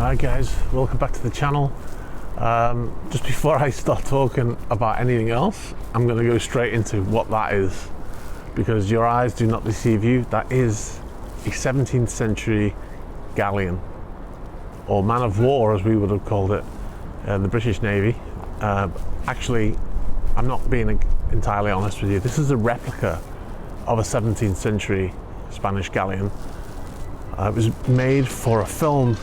Hi guys, welcome back to the channel. Just before I start talking about anything else, I'm going to go straight into what that is, because your eyes do not deceive you. That is a 17th century galleon, or man of war as we would have called it in the British Navy. Actually, I'm not being entirely honest with you, this is a replica of a 17th century Spanish galleon. It was made for a film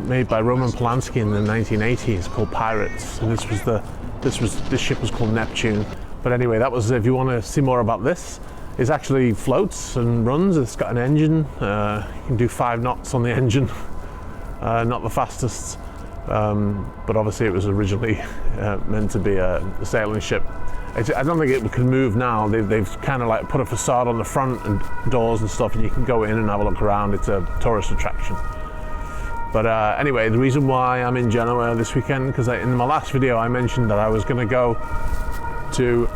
made by Roman Polanski in the 1980s called Pirates, and this ship was called Neptune. But anyway, that was, if you want to see more about this, it actually floats and runs. It's got an engine, you can do 5 knots on the engine, not the fastest, but obviously it was originally meant to be a sailing ship. I don't think it can move now. They've kind of like put a facade on the front and doors and stuff, and you can go in and have a look around. It's a tourist attraction. But anyway, the reason why I'm in Genoa this weekend, because in my last video I mentioned that I was going to go to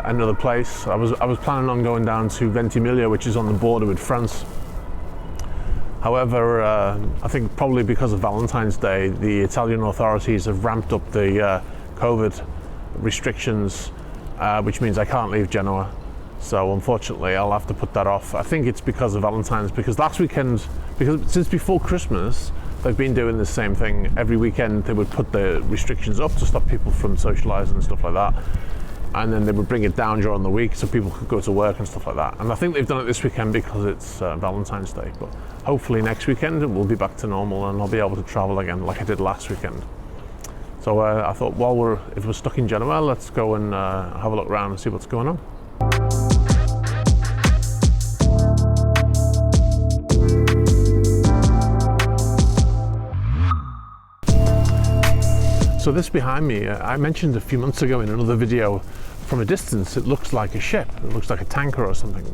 another place. I was planning on going down to Ventimiglia, which is on the border with France. However, I think probably because of Valentine's Day, the Italian authorities have ramped up the COVID restrictions, which means I can't leave Genoa. So unfortunately, I'll have to put that off. I think it's because of Valentine's, because last weekend, since before Christmas, they've been doing the same thing. Every weekend they would put the restrictions up to stop people from socialising and stuff like that, and then they would bring it down during the week so people could go to work and stuff like that. And I think they've done it this weekend because it's Valentine's Day, but hopefully next weekend it will be back to normal and I'll be able to travel again like I did last weekend. So I thought, if we're stuck in Genoa, let's go and have a look around and see what's going on. So this behind me, I mentioned a few months ago in another video, from a distance it looks like a ship, it looks like a tanker or something,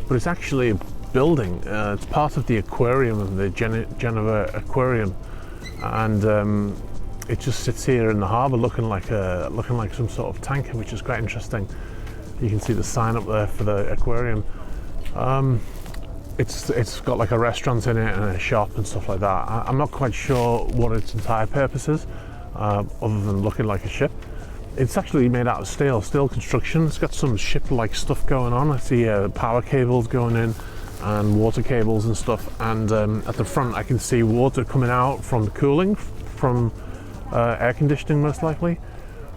but it's actually a building. It's part of the aquarium of the Genoa Aquarium, and it just sits here in the harbour looking like some sort of tanker, which is quite interesting. You can see the sign up there for the aquarium. It's got like a restaurant in it and a shop and stuff like that. I'm not quite sure what its entire purpose is, other than looking like a ship. It's actually made out of steel construction. It's got some ship-like stuff going on. I see power cables going in and water cables and stuff, and at the front I can see water coming out from the cooling, from air conditioning most likely.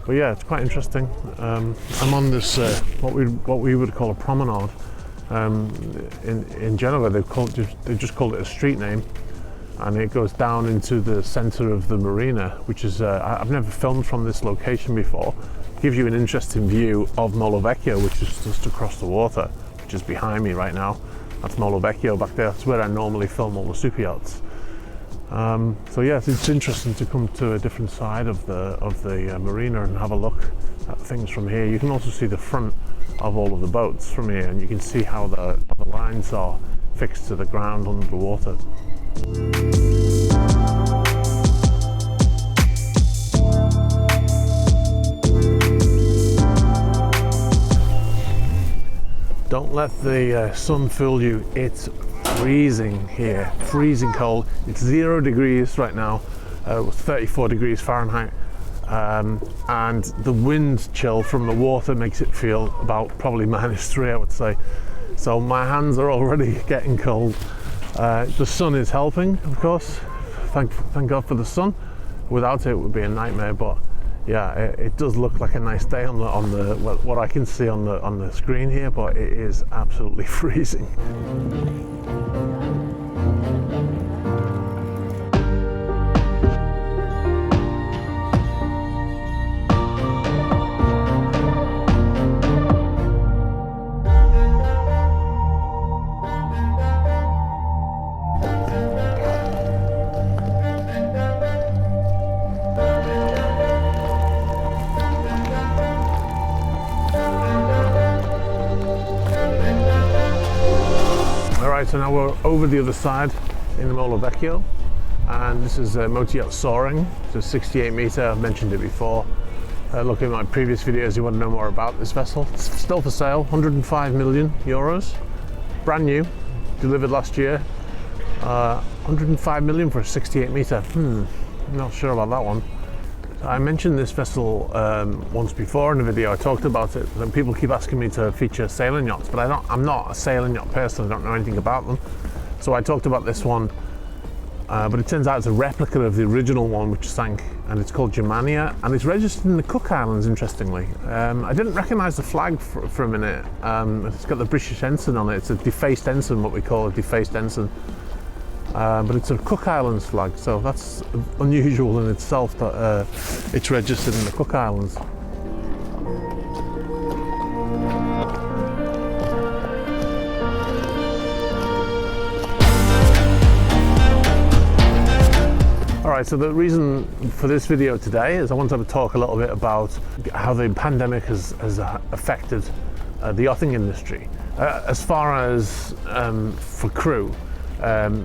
But yeah, it's quite interesting. I'm on this what we would call a promenade. In Genoa they just called it a street name, and it goes down into the center of the marina, which is I've never filmed from this location before. It gives you an interesting view of Molo Vecchio, which is just across the water, which is behind me right now. That's Molo Vecchio back there. That's where I normally film all the super yachts. So yes, it's interesting to come to a different side of the marina and have a look at things from here. You can also see the front of all of the boats from here, and you can see how the lines are fixed to the ground under the water. Don't let the sun fool you. It's freezing here, freezing cold. It's 0 degrees right now, 34 degrees Fahrenheit, and the wind chill from the water makes it feel about probably -3, I would say. So my hands are already getting cold. The sun is helping, of course. Thank God for the sun. Without it, it would be a nightmare. But yeah, it does look like a nice day on the what I can see on the screen here. But it is absolutely freezing. So now we're over the other side in the Molo Vecchio, and this is Yacht Soaring. It's a 68 meter, I've mentioned it before. Look at my previous videos, you want to know more about this vessel. It's still for sale, 105 million euros. Brand new, delivered last year. 105 million for a 68 meter. I'm not sure about that one. I mentioned this vessel once before in a video. I talked about it, and people keep asking me to feature sailing yachts, but I'm not a sailing yacht person. I don't know anything about them. So I talked about this one, but it turns out it's a replica of the original one which sank, and it's called Genoa, and it's registered in the Cook Islands, interestingly. I didn't recognise the flag for a minute. It's got the British ensign on it. It's a defaced ensign, what we call a defaced ensign. But it's a Cook Islands flag, so that's unusual in itself that it's registered in the Cook Islands. Alright, so the reason for this video today is I wanted to talk a little bit about how the pandemic has affected the yachting industry. As far as for crew,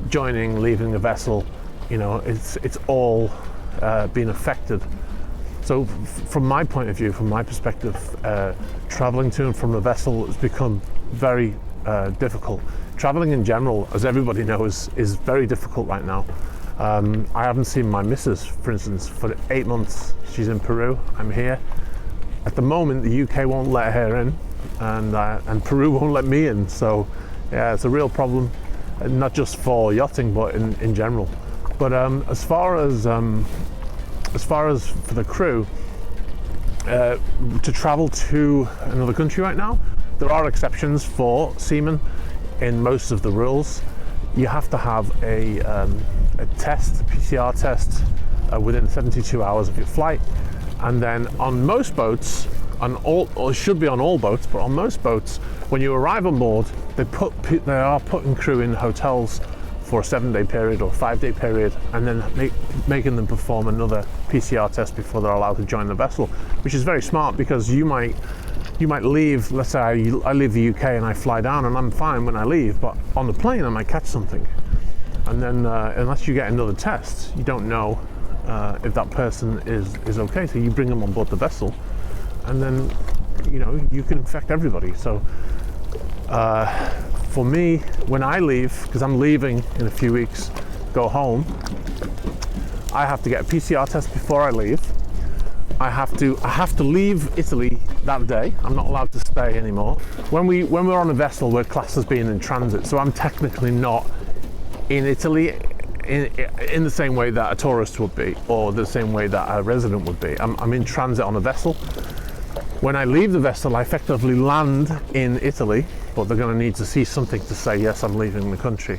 joining, leaving a vessel, you know, it's all been affected. So from my point of view, from my perspective, traveling to and from a vessel has become very difficult. Traveling in general, as everybody knows, is very difficult right now. I haven't seen my missus, for instance, for 8 months. She's in Peru, I'm here. At the moment, the UK won't let her in, and Peru won't let me in. So yeah, it's a real problem. Not just for yachting, but in general. But as far as for the crew to travel to another country right now, there are exceptions for seamen in most of the rules. You have to have a test, a PCR test, within 72 hours of your flight, and then on most boats, or it should be on all boats, but on most boats, when you arrive on board, they are putting crew in hotels for a 7-day period or 5-day period, and then making them perform another PCR test before they're allowed to join the vessel, which is very smart, because you might leave. Let's say I leave the UK and I fly down, and I'm fine when I leave, but on the plane I might catch something, and then unless you get another test, you don't know if that person is okay. So you bring them on board the vessel, and then you can infect everybody. So for me, when I leave, because I'm leaving in a few weeks, go home, I have to get a PCR test before I leave. I have to leave Italy that day. I'm not allowed to stay anymore. When we're on a vessel, we're classed as being in transit, so I'm technically not in Italy in the same way that a tourist would be, or the same way that a resident would be. I'm in transit on a vessel. When I leave the vessel, I effectively land in Italy, but they're going to need to see something to say, yes, I'm leaving the country.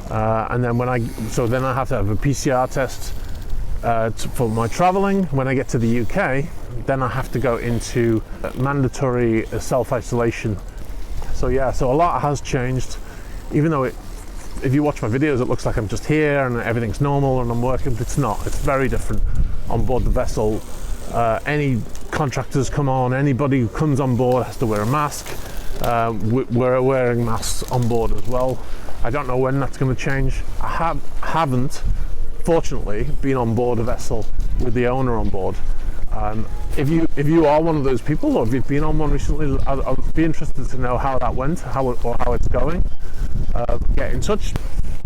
And then then I have to have a PCR test for my traveling. When I get to the UK, then I have to go into mandatory self-isolation. So yeah, so a lot has changed, even though if you watch my videos, it looks like I'm just here and everything's normal and I'm working, but it's not. It's very different on board the vessel. Any contractors come on, anybody who comes on board has to wear a mask. We're wearing masks on board as well. I don't know when that's going to change. I haven't, fortunately, been on board a vessel with the owner on board. If you are one of those people, or if you've been on one recently, I'd be interested to know how that went, how it's going. Get in touch.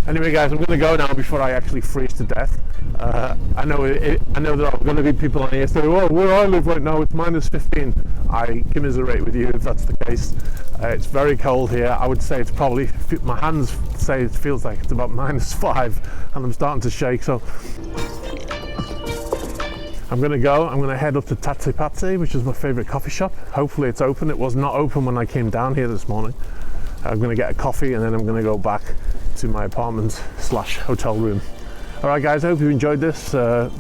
Anyway, guys, I'm going to go now before I actually freeze to death. I know there are going to be people on here saying, "Well, where I live right now, it's -15." I commiserate with you if that's the case. It's very cold here. I would say it's probably, my hands say it feels like it's about -5, and I'm starting to shake. So I'm going to go. I'm going to head up to Tatsy Patsy, which is my favourite coffee shop. Hopefully it's open. It was not open when I came down here this morning. I'm going to get a coffee, and then I'm going to go back to my apartment / hotel room. Alright guys, I hope you enjoyed this.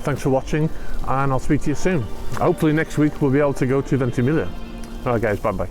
Thanks for watching, and I'll speak to you soon. Hopefully next week we'll be able to go to Ventimiglia. Alright guys, bye bye.